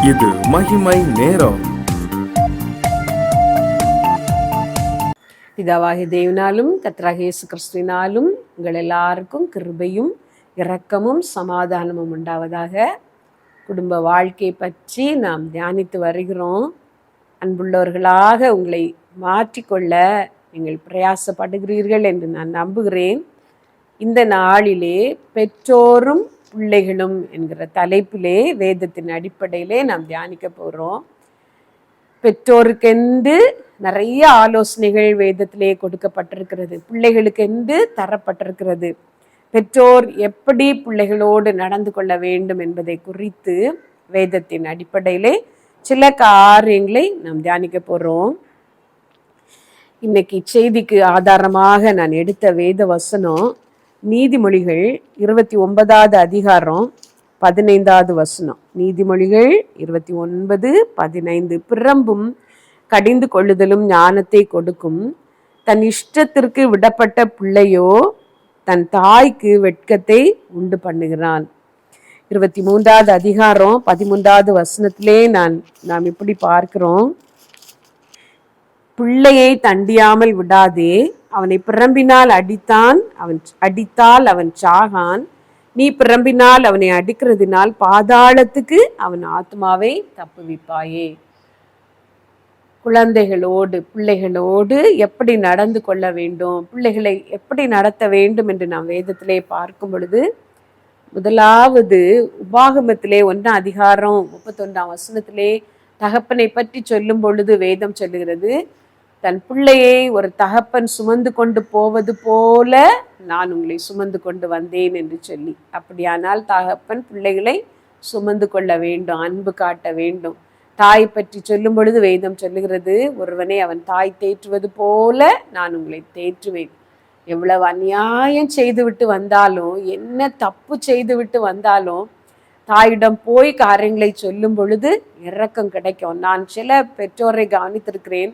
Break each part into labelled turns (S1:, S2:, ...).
S1: இது மகிமை நேரம்.
S2: பிதாவாகிய தேவனாலும் கர்த்தராகிய இயேசு கிறிஸ்துவினாலும் உங்கள் எல்லாருக்கும் கிருபையும் இரக்கமும் சமாதானமும் உண்டாவதாக. குடும்ப வாழ்க்கை பற்றி நாம் தியானித்து வருகிறோம். அன்புள்ளவர்களாக உங்களை மாற்றிக்கொள்ள நீங்கள் பிரயாசப்படுகிறீர்கள் என்று நான் நம்புகிறேன். இந்த நாளிலே பெற்றோரும் பிள்ளைகளும் என்கிற தலைப்பிலே வேதத்தின் அடிப்படையிலே நாம் தியானிக்க போகிறோம். பெற்றோருக்கென்று நிறைய ஆலோசனைகள் வேதத்திலே கொடுக்கப்பட்டிருக்கிறது, பிள்ளைகளுக்கென்று தரப்பட்டிருக்கிறது. பெற்றோர் எப்படி பிள்ளைகளோடு நடந்து கொள்ள வேண்டும் என்பதை குறித்து வேதத்தின் அடிப்படையிலே சில காரியங்களை நாம் தியானிக்க போகிறோம். இன்னைக்கு செய்திக்கு ஆதாரமாக நான் எடுத்த வேத வசனம் நீதிமொழிகள் 29வது அதிகாரம் 15வது வசனம். நீதிமொழிகள் 29:15. பிறம்பும் கடிந்து கொள்ளுதலும் ஞானத்தை கொடுக்கும், தன் இஷ்டத்திற்கு விடப்பட்ட பிள்ளையோ தன் தாய்க்கு வெட்கத்தை உண்டு பண்ணுகிறான். 23வது அதிகாரம் 13வது வசனத்திலே நாம் இப்படி பார்க்கிறோம். பிள்ளையை தண்டியாமல் விடாதே, அவனை பிரம்பினால் அடித்தால் அவன் சாகான். நீ பிரம்பினால் அவனை அடிக்கிறதினால் பாதாளத்துக்கு அவன் ஆத்மாவை தப்புவிப்பாயே. குழந்தைகளோடு பிள்ளைகளோடு எப்படி நடந்து கொள்ள வேண்டும், பிள்ளைகளை எப்படி நடத்த வேண்டும் என்று நாம் வேதத்திலே பார்க்கும் பொழுது, முதலாவது உபாகமத்திலே 1 அதிகாரம் 31ஆம் வசனத்திலே தகப்பனை பற்றி சொல்லும் பொழுது வேதம் சொல்லுகிறது, தன் பிள்ளையை ஒரு தகப்பன் சுமந்து கொண்டு போவது போல நான் உங்களை சுமந்து கொண்டு வந்தேன் என்று சொல்லி. அப்படியானால் தகப்பன் பிள்ளைகளை சுமந்து கொள்ள வேண்டும், அன்பு காட்ட வேண்டும். தாய் பற்றி சொல்லும் பொழுது வேதம் சொல்லுகிறது, ஒருவனை அவன் தாய் தேற்றுவது போல நான் உங்களை தேற்றுவேன். எவ்வளவு அநியாயம் செய்துவிட்டு வந்தாலும், என்ன தப்பு செய்துவிட்டு வந்தாலும் தாயிடம் போய் காரியங்களை சொல்லும் பொழுது இரக்கம் கிடைக்கும். நான் சில பெற்றோரை கவனித்திருக்கிறேன்.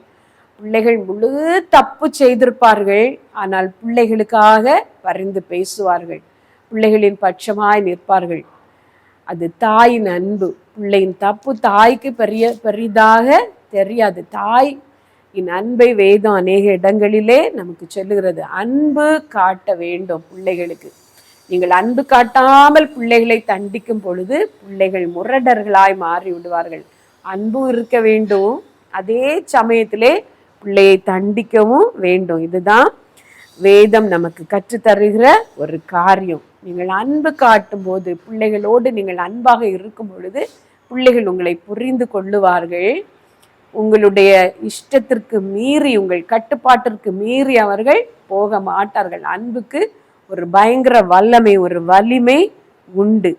S2: பிள்ளைகள் முழு தப்பு செய்திருப்பார்கள், ஆனால் பிள்ளைகளுக்காக பரிந்து பேசுவார்கள், பிள்ளைகளின் பட்சமாய் நிற்பார்கள். அது தாயின் அன்பு. பிள்ளையின் தப்பு தாய்க்கு பெரிதாக தெரியாது. தாயின் அன்பை வேதம் அநேக இடங்களிலே நமக்கு சொல்லுகிறது. அன்பு காட்ட வேண்டும் பிள்ளைகளுக்கு. நீங்கள் அன்பு காட்டாமல் பிள்ளைகளை தண்டிக்கும் பொழுது பிள்ளைகள் முரடர்களாய் மாறி விடுவார்கள். அன்பு இருக்க வேண்டும், அதே சமயத்திலே பிள்ளையை தண்டிக்கவும் வேண்டும். இதுதான் வேதம் நமக்கு கற்றுத்தருகிற ஒரு காரியம். நீங்கள் அன்பு காட்டும் போது, பிள்ளைகளோடு நீங்கள் அன்பாக இருக்கும் பொழுது பிள்ளைகள் உங்களை புரிந்து கொள்ளுவார்கள். உங்களுடைய இஷ்டத்திற்கு மீறி, உங்கள் கட்டுப்பாட்டிற்கு மீறி அவர்கள் போக மாட்டார்கள். அன்புக்கு ஒரு பயங்கர வல்லமை, ஒரு வலிமை உண்டு.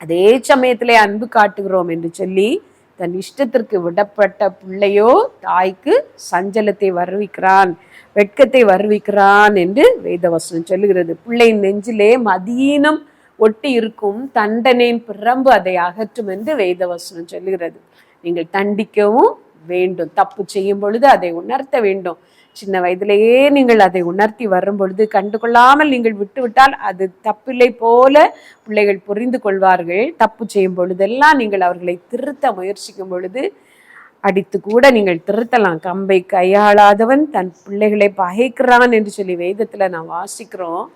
S2: அதே சமயத்திலே அன்பு காட்டுகிறோம் என்று சொல்லி தன் இஷ்டத்திற்கு விடப்பட்ட பிள்ளையோ தாய்க்கு சஞ்சலத்தை வருவிக்கிறான், வெட்கத்தை வருவிக்கிறான் என்று வேதவசனம் சொல்லுகிறது. பிள்ளையின் நெஞ்சிலே மதீனம் ஒட்டி இருக்கும், தண்டனையின் பிரம்பு அதை அகற்றும் என்று வேதவசனம் சொல்லுகிறது. நீங்கள் தண்டிக்கவும் வேண்டும். தப்பு செய்யும் பொழுது அதை உணர்த்த வேண்டும். சின்ன வயதிலேயே நீங்கள் அதை உணர்த்தி வரும் பொழுது, கண்டுகொள்ளாமல் நீங்கள் விட்டுவிட்டால் அது தப்பில்லை போல பிள்ளைகள் புரிந்து கொள்வார்கள். தப்பு செய்யும் பொழுதெல்லாம் நீங்கள் அவர்களை திருத்த முயற்சிக்கும் பொழுது அடித்து கூட நீங்கள் திருத்தலாம். கம்பை கையாளாதவன் தன் பிள்ளைகளை பகைக்கிறான் என்று சொல்லி வேதத்தில் நாம் வாசிக்கிறோம்.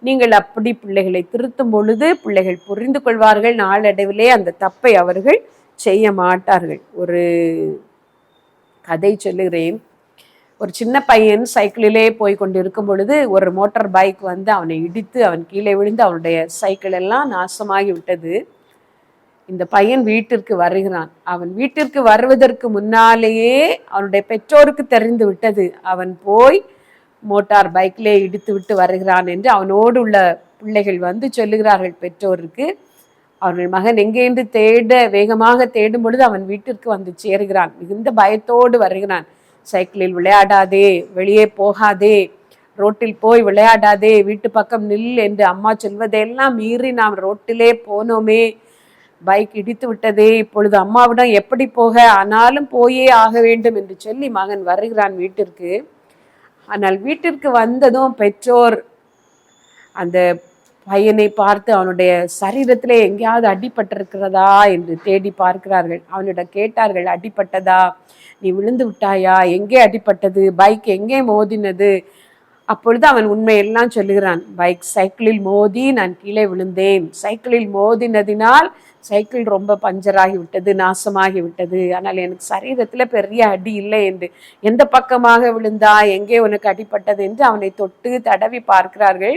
S2: நீங்கள் அப்படி பிள்ளைகளை திருத்தும் பொழுது பிள்ளைகள் புரிந்து கொள்வார்கள். நாளடைவிலே அந்த தப்பை அவர்கள் செய்ய மாட்டார்கள். ஒரு கதை சொல்லுகிறேன். ஒரு சின்ன பையன் சைக்கிளிலே போய் கொண்டு இருக்கும் பொழுது ஒரு மோட்டார் பைக் வந்து அவனை இடித்து அவன் கீழே விழுந்து அவனுடைய சைக்கிள் எல்லாம் நாசமாகி விட்டது. இந்த பையன் வீட்டிற்கு வருகிறான். அவன் வீட்டிற்கு வருவதற்கு முன்னாலேயே அவனுடைய பெற்றோருக்கு தெரிந்து விட்டது, அவன் போய் மோட்டார் பைக்கிலே இடித்து விட்டு வருகிறான் என்று. அவனோடு உள்ள பிள்ளைகள் வந்து சொல்லுகிறார்கள் பெற்றோருக்கு. அவர்கள் மகன் எங்கே என்று வேகமாக தேடும் பொழுது அவன் வீட்டிற்கு வந்து சேருகிறான். மிகுந்த பயத்தோடு வருகிறான். சைக்கிளில் விளையாடாதே, வெளியே போகாதே, ரோட்டில் போய் விளையாடாதே, வீட்டு பக்கம் நில் என்று அம்மா சொல்வதையெல்லாம் மீறி நாம் ரோட்டிலே போனோமே, பைக் இடித்து விட்டதே, இப்பொழுது அம்மாவிடம் எப்படி போக, ஆனாலும் போயே ஆக வேண்டும் என்று சொல்லி மகன் வருகிறான் வீட்டிற்கு. ஆனால் வீட்டிற்கு வந்ததும் பெற்றோர் அந்த பையனை பார்த்து அவனுடைய சரீரத்திலே எங்கேயாவது அடிபட்டிருக்கிறதா என்று தேடி பார்க்கிறார்கள். அவனிடம் கேட்டார்கள், அடிபட்டதா, நீ விழுந்து விட்டாயா, எங்கே அடிபட்டது, பைக் எங்கே மோதினது? அப்பொழுது அவன் உண்மையெல்லாம் சொல்லுகிறான். பைக் சைக்கிளில் மோதி நான் கீழே விழுந்தேன், சைக்கிளில் மோதினதினால் சைக்கிள் ரொம்ப பஞ்சராகி விட்டது, நாசமாகி விட்டது, ஆனால் எனக்கு சரீரத்துல பெரிய அடி இல்லை என்று. எந்த பக்கமாக விழுந்தா, எங்கே உனக்கு அடிப்பட்டது என்று அவனை தொட்டு தடவி பார்க்கிறார்கள்.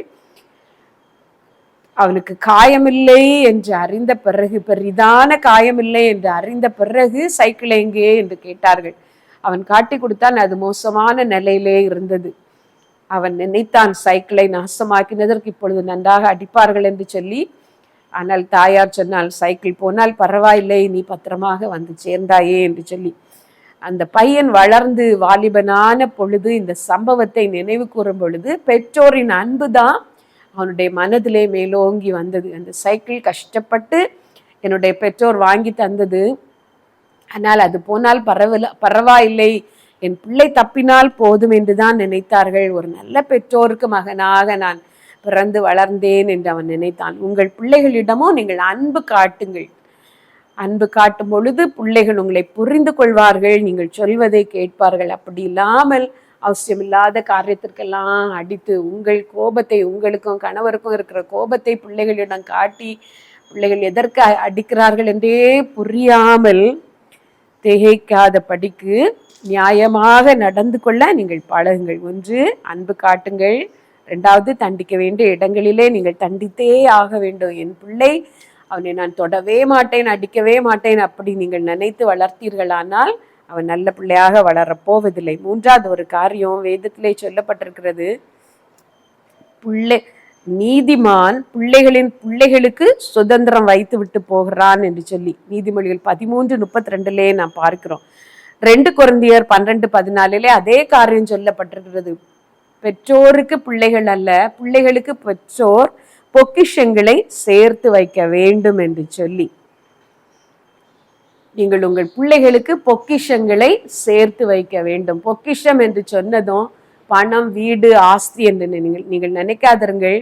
S2: அவனுக்கு காயமில்லை என்று அறிந்த பிறகு, பெரிதான காயமில்லை என்று அறிந்த பிறகு சைக்கிள் எங்கே என்று கேட்டார்கள். அவன் காட்டி கொடுத்தான். அது மோசமான நிலையிலே இருந்தது. அவன் நினைத்தான், சைக்கிளை நாசமாக்கினதற்கு இப்பொழுது நன்றாக அடிப்பார்கள் என்று சொல்லி. ஆனால் தாயார் சொன்னால், சைக்கிள் போனால் பரவாயில்லை, நீ பத்திரமாக வந்து சேர்ந்தாயே என்று சொல்லி. அந்த பையன் வளர்ந்து வாலிபனான பொழுது இந்த சம்பவத்தை நினைவு கூறும் பொழுது பெற்றோரின் அன்பு தான் அவனுடைய மனதிலே மேலோங்கி வந்தது. அந்த சைக்கிள் கஷ்டப்பட்டு என்னுடைய பெற்றோர் வாங்கி தந்தது. ஆனால் அது போனால் பரவாயில்லை, என் பிள்ளை தப்பினால் போதும் என்றுதான் நினைத்தார்கள். ஒரு நல்ல பெற்றோருக்கு மகனாக நான் பிறந்து வளர்ந்தேன் என்று அவன் நினைத்தான். உங்கள் பிள்ளைகளிடமும் நீங்கள் அன்பு காட்டுங்கள். அன்பு காட்டும் பொழுது பிள்ளைகள் உங்களை புரிந்து கொள்வார்கள், நீங்கள் சொல்வதை கேட்பார்கள். அப்படி இல்லாமல் அவசியமில்லாத காரியத்திற்கெல்லாம் அடித்து உங்கள் கோபத்தை, உங்களுக்கும் கணவருக்கும் இருக்கிற கோபத்தை பிள்ளைகளிடம் காட்டி பிள்ளைகள் எதற்கு அடிக்கிறார்கள் என்றே புரியாமல் திகைக்காத படிக்கு நியாயமாக நடந்து கொள்ள நீங்கள் பழகுங்கள். ஒன்று, அன்பு காட்டுங்கள். ரெண்டாவது, தண்டிக்க வேண்டிய இடங்களிலே நீங்கள் தண்டித்தே ஆக வேண்டும். என் பிள்ளை, அவனை நான் தொடவே மாட்டேன், அடிக்கவே மாட்டேன் அப்படி நீங்கள் நினைத்து வளர்த்தீர்களானால் அவன் நல்ல பிள்ளையாக வளரப்போவதில்லை. மூன்றாவது ஒரு காரியம் வேதத்திலே சொல்லப்பட்டிருக்கிறது. நீதிமான் பிள்ளைகளுக்கு சுதந்திரம் வைத்து விட்டு போகிறான் என்று சொல்லி நீதிமொழிகள் 13:32 நாம் பார்க்கிறோம். 2 கொரிந்தியர் 12:14 அதே காரியம் சொல்லப்பட்டிருக்கிறது. பெற்றோருக்கு பிள்ளைகள் அல்ல, பிள்ளைகளுக்கு பெற்றோர் பொக்கிஷங்களை சேர்த்து வைக்க வேண்டும் என்று சொல்லி. நீங்கள் உங்கள் பிள்ளைகளுக்கு பொக்கிஷங்களை சேர்த்து வைக்க வேண்டும். பொக்கிஷம் என்று சொன்னதும் பணம், வீடு, ஆஸ்தி என்று நீங்கள் நினைக்காதீர்கள்.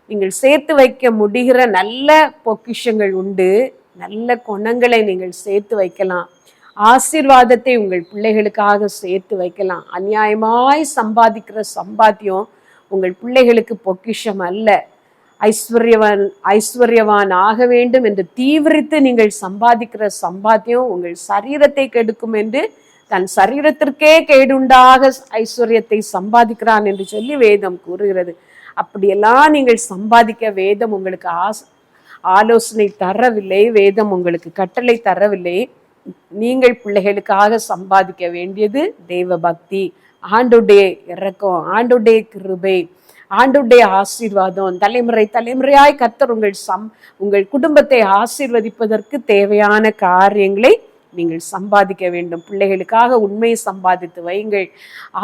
S2: நீங்கள் சேர்த்து வைக்க முடிகிற நல்ல பொக்கிஷங்கள் உண்டு. நல்ல குணங்களை நீங்கள் சேர்த்து வைக்கலாம். ஆசீர்வாதத்தை உங்கள் பிள்ளைகளுக்காக சேர்த்து வைக்கலாம். அநியாயமாய் சம்பாதிக்கிற சம்பாத்தியம் உங்கள் பிள்ளைகளுக்கு பொக்கிஷம் அல்ல. ஐஸ்வர்யவான் ஆக வேண்டும் என்று தீவிரித்து நீங்கள் சம்பாதிக்கிற சம்பாத்தியம் உங்கள் சரீரத்தை கெடுக்கும் என்று, தன் சரீரத்திற்கே கேடுண்டாக ஐஸ்வர்யத்தை சம்பாதிக்கிறான் என்று சொல்லி வேதம் கூறுகிறது. அப்படியெல்லாம் நீங்கள் சம்பாதிக்க வேதம் உங்களுக்கு ஆலோசனை தரவில்லை, வேதம் உங்களுக்கு கட்டளை தரவில்லை. நீங்கள் பிள்ளைகளுக்காக சம்பாதிக்க வேண்டியது தெய்வ பக்தி, ஆண்டுடைய இரக்கம், ஆண்டுடைய கிருபை, ஆண்டுடைய ஆசீர்வாதம். தலைமுறையாய் கர்த்தர் உங்கள் குடும்பத்தை ஆசீர்வதிப்பதற்கு தேவையான காரியங்களை நீங்கள் சம்பாதிக்க வேண்டும். பிள்ளைகளுக்காக உண்மையை சம்பாதித்து வையுங்கள்,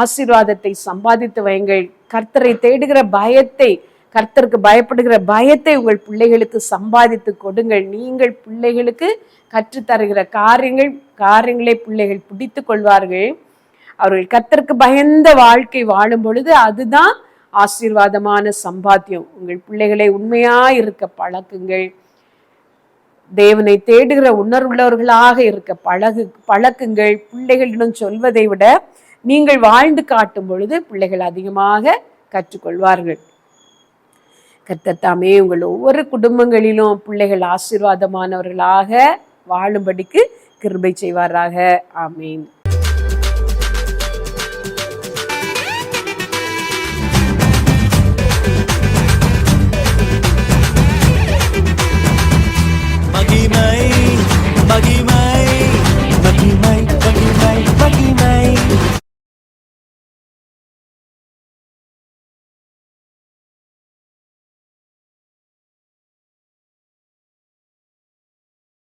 S2: ஆசீர்வாதத்தை சம்பாதித்து வையுங்கள். கர்த்தரை தேடுகிற பயத்தை, கர்த்தருக்கு பயப்படுகிற பயத்தை உங்கள் பிள்ளைகளுக்கு சம்பாதித்து கொடுங்கள். நீங்கள் பிள்ளைகளுக்கு கற்றுத்தருகிற காரியங்களை பிள்ளைகள் பிடித்து கொள்வார்கள். அவர்கள் கர்த்தருக்கு பயந்த வாழ்க்கை வாழும் பொழுது அதுதான் ஆசீர்வாதமான சம்பாத்தியம். உங்கள் பிள்ளைகளை உண்மையாயிருக்க பழக்குங்கள். தேவனை தேடுகிற உணர்வுள்ளவர்களாக இருக்க பழக்குங்கள். பிள்ளைகளிடம் சொல்வதை விட நீங்கள் வாழ்ந்து காட்டும் பொழுது பிள்ளைகள் அதிகமாக கற்றுக்கொள்வார்கள். கர்த்தர் தாமே உங்கள் ஒவ்வொரு குடும்பங்களிலும் பிள்ளைகள் ஆசீர்வாதமானவர்களாக வாழும்படிக்கு கிருபை செய்வாராக. ஆமீன்.